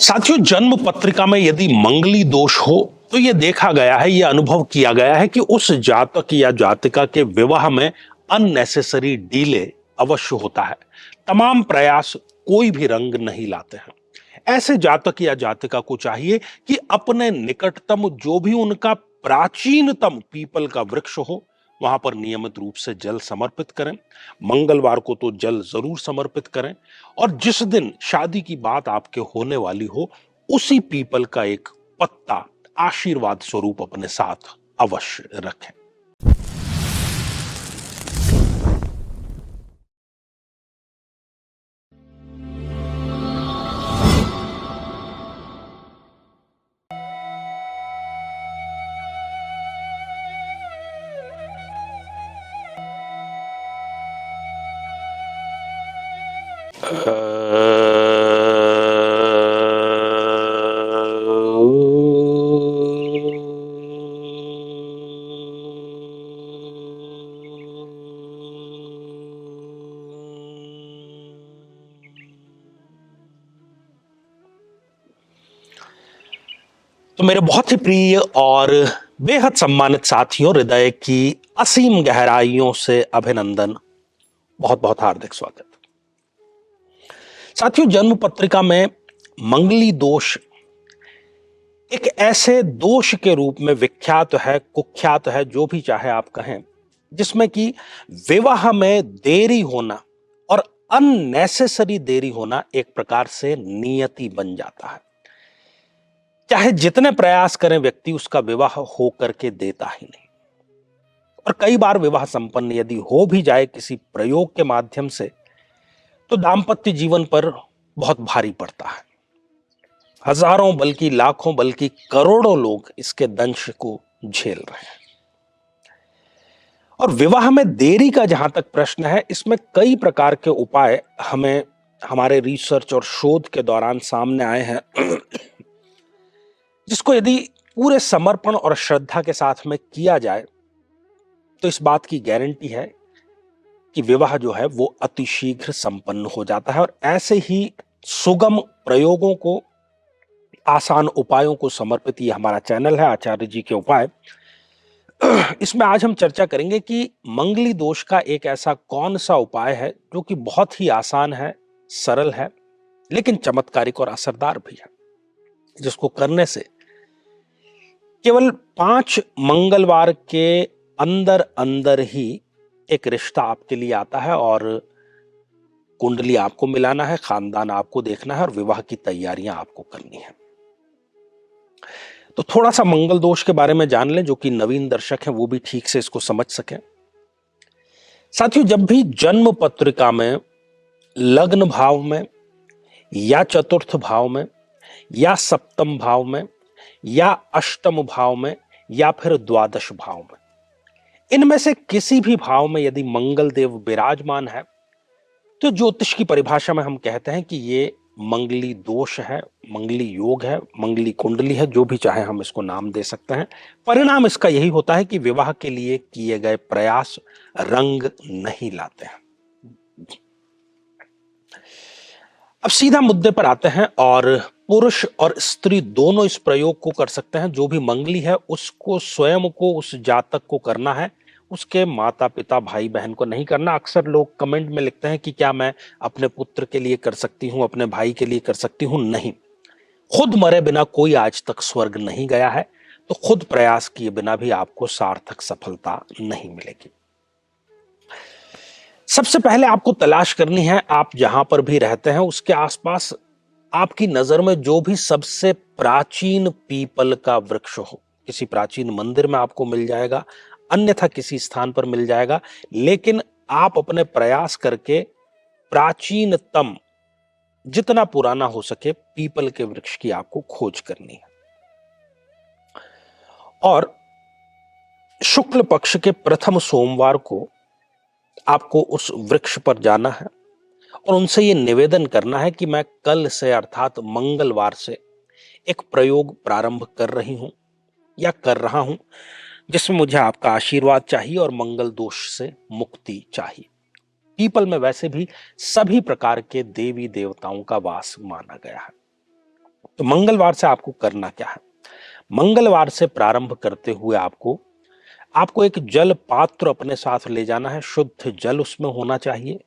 साथियों, जन्म पत्रिका में यदि मंगली दोष हो तो यह देखा गया है, यह अनुभव किया गया है कि उस जातक या जातिका के विवाह में अननेसेसरी डीले अवश्य होता है। तमाम प्रयास कोई भी रंग नहीं लाते हैं। ऐसे जातक या जातिका को चाहिए कि अपने निकटतम जो भी उनका प्राचीनतम पीपल का वृक्ष हो, वहां पर नियमित रूप से जल समर्पित करें। मंगलवार को तो जल जरूर समर्पित करें और जिस दिन शादी की बात आपके होने वाली हो, उसी पीपल का एक पत्ता आशीर्वाद स्वरूप अपने साथ अवश्य रखें। तो मेरे बहुत ही प्रिय और बेहद सम्मानित साथियों, हृदय की असीम गहराइयों से अभिनंदन, बहुत बहुत हार्दिक स्वागत। साथियों, जन्म पत्रिका में मंगली दोष एक ऐसे दोष के रूप में विख्यात है, कुख्यात है, जो भी चाहे आप कहें, जिसमें कि विवाह में देरी होना और अननेसेसरी देरी होना एक प्रकार से नियति बन जाता है। चाहे जितने प्रयास करें व्यक्ति, उसका विवाह हो करके देता ही नहीं। और कई बार विवाह संपन्न यदि हो भी जाए किसी प्रयोग के माध्यम से, तो दांपत्य जीवन पर बहुत भारी पड़ता है। हजारों बल्कि लाखों बल्कि करोड़ों लोग इसके दंश को झेल रहे हैं। और विवाह में देरी का जहां तक प्रश्न है, इसमें कई प्रकार के उपाय हमें हमारे रिसर्च और शोध के दौरान सामने आए हैं, जिसको यदि पूरे समर्पण और श्रद्धा के साथ में किया जाए तो इस बात की गारंटी है कि विवाह जो है वो अतिशीघ्र संपन्न हो जाता है। और ऐसे ही सुगम प्रयोगों को, आसान उपायों को समर्पित ये हमारा चैनल है, आचार्य जी के उपाय। इसमें आज हम चर्चा करेंगे कि मंगली दोष का एक ऐसा कौन सा उपाय है जो कि बहुत ही आसान है, सरल है, लेकिन चमत्कारिक और असरदार भी है, जिसको करने से केवल 5 मंगलवार के अंदर अंदर ही एक रिश्ता आपके लिए आता है और कुंडली आपको मिलाना है, खानदान आपको देखना है और विवाह की तैयारियां आपको करनी है। तो थोड़ा सा मंगल दोष के बारे में जान लें, जो कि नवीन दर्शक हैं वो भी ठीक से इसको समझ सकें। साथियों, जब भी जन्म पत्रिका में लग्न भाव में या चतुर्थ भाव में या सप्तम भाव में या अष्टम भाव में या फिर द्वादश भाव में, इनमें से किसी भी भाव में यदि मंगल देव विराजमान है, तो ज्योतिष की परिभाषा में हम कहते हैं कि ये मंगली दोष है, मंगली योग है, मंगली कुंडली है, जो भी चाहे हम इसको नाम दे सकते हैं। परिणाम इसका यही होता है कि विवाह के लिए किए गए प्रयास रंग नहीं लाते हैं। अब सीधा मुद्दे पर आते हैं, और पुरुष और स्त्री दोनों इस प्रयोग को कर सकते हैं। जो भी मंगली है उसको स्वयं को, उस जातक को करना है, उसके माता पिता भाई बहन को नहीं करना। अक्सर लोग कमेंट में लिखते हैं कि क्या मैं अपने पुत्र के लिए कर सकती हूं, अपने भाई के लिए कर सकती हूं? नहीं, खुद मरे बिना कोई आज तक स्वर्ग नहीं गया है, तो खुद प्रयास किए बिना भी आपको सार्थक सफलता नहीं मिलेगी। सबसे पहले आपको तलाश करनी है, आप जहां पर भी रहते हैं उसके आसपास आपकी नजर में जो भी सबसे प्राचीन पीपल का वृक्ष हो। किसी प्राचीन मंदिर में आपको मिल जाएगा, अन्यथा किसी स्थान पर मिल जाएगा, लेकिन आप अपने प्रयास करके प्राचीनतम, जितना पुराना हो सके, पीपल के वृक्ष की आपको खोज करनी है। और शुक्ल पक्ष के प्रथम सोमवार को आपको उस वृक्ष पर जाना है और उनसे यह निवेदन करना है कि मैं कल से, अर्थात मंगलवार से, एक प्रयोग प्रारंभ कर रही हूं या कर रहा हूं, जिसमें मुझे आपका आशीर्वाद चाहिए और मंगल दोष से मुक्ति चाहिए। पीपल में वैसे भी सभी प्रकार के देवी देवताओं का वास माना गया है। तो मंगलवार से आपको करना क्या है? मंगलवार से प्रारंभ करते हुए आपको एक जल पात्र अपने साथ ले जाना है। शुद्ध जल उसमें होना चाहिए।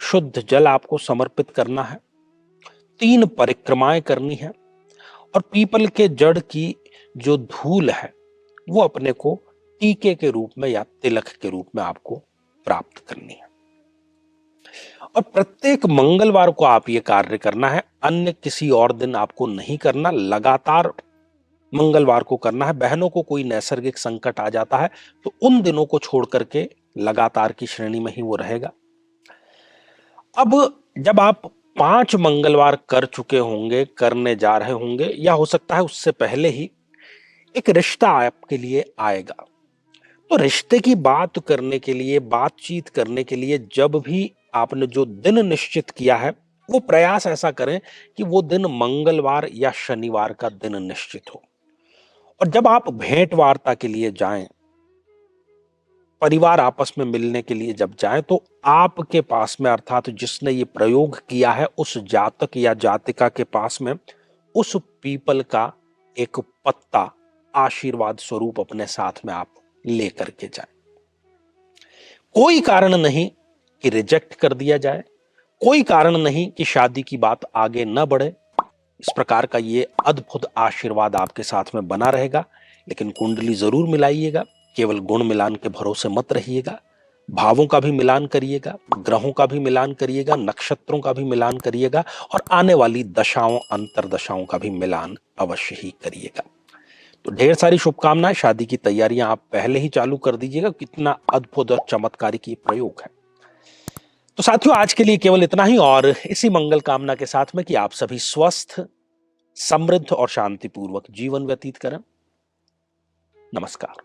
शुद्ध जल आपको समर्पित करना है। 3 परिक्रमाएं करनी है और पीपल के जड़ की जो धूल है वो अपने को टीके के रूप में या तिलक के रूप में आपको प्राप्त करनी है। और प्रत्येक मंगलवार को आप ये कार्य करना है, अन्य किसी और दिन आपको नहीं करना, लगातार मंगलवार को करना है। बहनों को कोई नैसर्गिक संकट आ जाता है तो उन दिनों को छोड़ करके लगातार की श्रेणी में ही वो रहेगा। अब जब आप 5 मंगलवार कर चुके होंगे, करने जा रहे होंगे, या हो सकता है उससे पहले ही एक रिश्ता आपके लिए आएगा, तो रिश्ते की बात करने के लिए, बातचीत करने के लिए जब भी आपने जो दिन निश्चित किया है वो प्रयास ऐसा करें कि वो दिन मंगलवार या शनिवार का दिन निश्चित हो। और जब आप भेंट वार्ता के लिए जाएं, परिवार आपस में मिलने के लिए जब जाएं, तो आपके पास में, अर्थात जिसने ये प्रयोग किया है उस जातक या जातिका के पास में उस पीपल का एक पत्ता आशीर्वाद स्वरूप अपने साथ में आप लेकर के जाएं। कोई कारण नहीं कि रिजेक्ट कर दिया जाए, कोई कारण नहीं कि शादी की बात आगे न बढ़े। इस प्रकार का ये अद्भुत आशीर्वाद आपके साथ में बना रहेगा। लेकिन कुंडली जरूर मिलाइएगा, केवल गुण मिलान के भरोसे मत रहिएगा। भावों का भी मिलान करिएगा, ग्रहों का भी मिलान करिएगा, नक्षत्रों का भी मिलान करिएगा और आने वाली दशाओं, अंतरदशाओं का भी मिलान अवश्य ही करिएगा। तो ढेर सारी शुभकामनाएं। शादी की तैयारियां आप पहले ही चालू कर दीजिएगा। कितना अद्भुत और चमत्कारिक ये प्रयोग है। तो साथियों, आज के लिए केवल इतना ही, और इसी मंगल कामना के साथ में कि आप सभी स्वस्थ, समृद्ध और शांतिपूर्वक जीवन व्यतीत करें। नमस्कार।